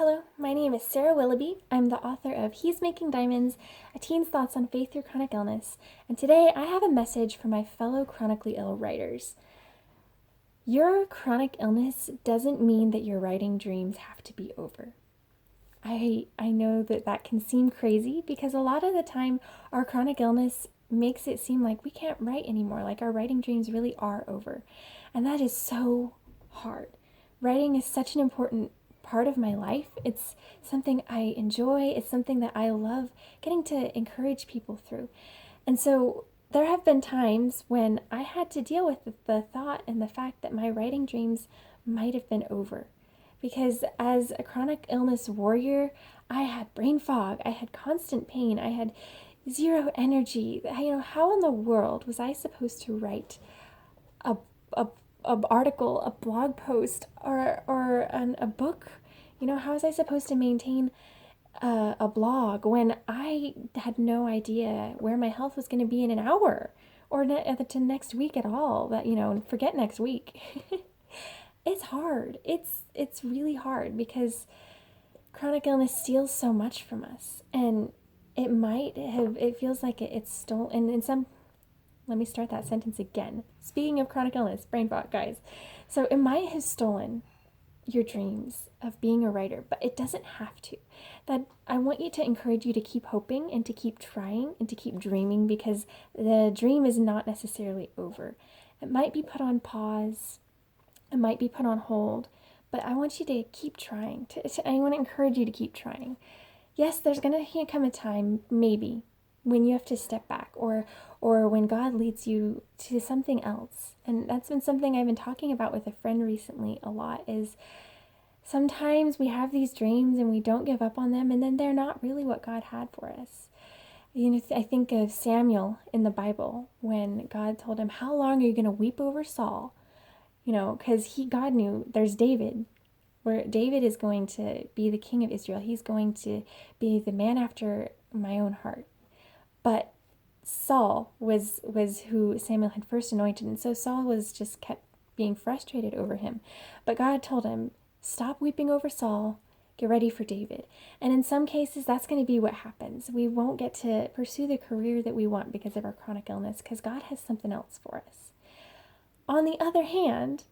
Hello, my name is Sarah Willoughby. I'm the author of He's Making Diamonds, A Teen's Thoughts on Faith Through Chronic Illness, and today I have a message for my fellow chronically ill writers. Your chronic illness doesn't mean that your writing dreams have to be over. I know that can seem crazy because a lot of the time our chronic illness makes it seem like we can't write anymore, like our writing dreams really are over. And that is so hard. Writing is such an important part of my life. It's something I enjoy. It's something that I love getting to encourage people through. And so there have been times when I had to deal with the thought and the fact that my writing dreams might have been over. Because as a chronic illness warrior, I had brain fog, I had constant pain, I had zero energy. How in the world was I supposed to write a, a, a article, a blog post, or a book? How was I supposed to maintain a blog when I had no idea where my health was going to be in an hour or to next week at all? Forget next week. It's hard. It's really hard because chronic illness steals so much from us, and it feels like it's stolen. And in some, let me start that sentence again. Speaking of chronic illness, brain fog, guys. So it might have stolen your dreams of being a writer, but it doesn't have to. That I want you to encourage you to keep hoping and to keep trying and to keep dreaming, because the dream is not necessarily over. It might be put on pause. It might be put on hold, but I want you to keep trying. I want to encourage you to keep trying. Yes, there's going to come a time, maybe, when you have to step back, or when God leads you to something else. And that's been something I've been talking about with a friend recently a lot, is sometimes we have these dreams and we don't give up on them, and then they're not really what God had for us. I think of Samuel in the Bible when God told him, "How long are you going to weep over Saul?" Because God knew there's David, where David is going to be the king of Israel. He's going to be the man after my own heart. But Saul was who Samuel had first anointed, and so Saul was just kept being frustrated over him. But God told him, stop weeping over Saul, get ready for David. And in some cases, that's going to be what happens. We won't get to pursue the career that we want because of our chronic illness, because God has something else for us. On the other hand,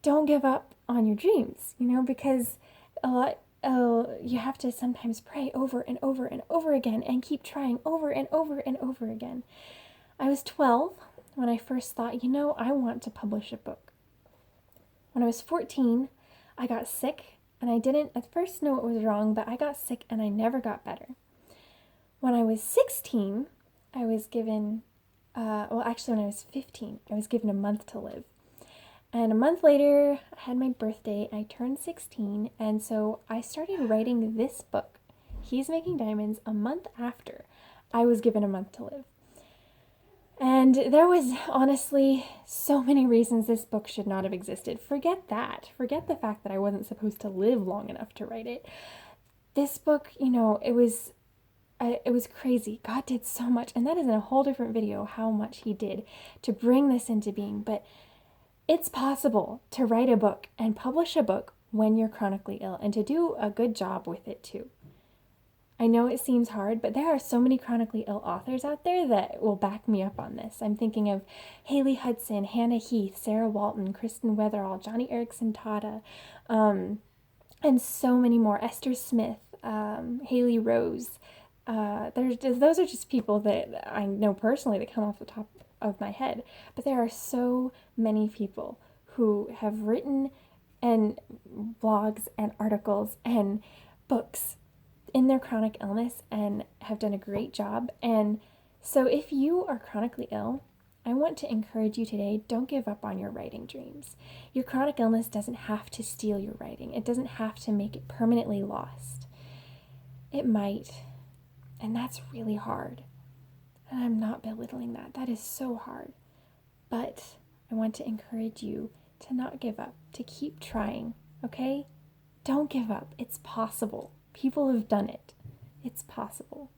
don't give up on your dreams, because you have to sometimes pray over and over and over again and keep trying over and over and over again. I was 12 when I first thought, I want to publish a book. When I was 14, I got sick, and I didn't at first know it was wrong, but I got sick and I never got better. When I was 16, I was given when I was 15, I was given a month to live. And a month later, I had my birthday, I turned 16, and so I started writing this book, He's Making Diamonds, a month after I was given a month to live. And there was honestly so many reasons this book should not have existed. Forget that. Forget the fact that I wasn't supposed to live long enough to write it. This book, it was crazy. God did so much, and that is in a whole different video, how much he did to bring this into being. But it's possible to write a book and publish a book when you're chronically ill, and to do a good job with it too. I know it seems hard, but there are so many chronically ill authors out there that will back me up on this. I'm thinking of Haley Hudson, Hannah Heath, Sarah Walton, Kristen Weatherall, Johnny Erickson Tata, and so many more. Esther Smith, Haley Rose. Those are just people that I know personally that come off the top of my head. But there are so many people who have written and blogs and articles and books in their chronic illness and have done a great job. And so if you are chronically ill, I want to encourage you today, don't give up on your writing dreams. Your chronic illness doesn't have to steal your writing. It doesn't have to make it permanently lost. It might, and that's really hard. And I'm not belittling that. That is so hard. But I want to encourage you to not give up, to keep trying, okay? Don't give up. It's possible. People have done it. It's possible.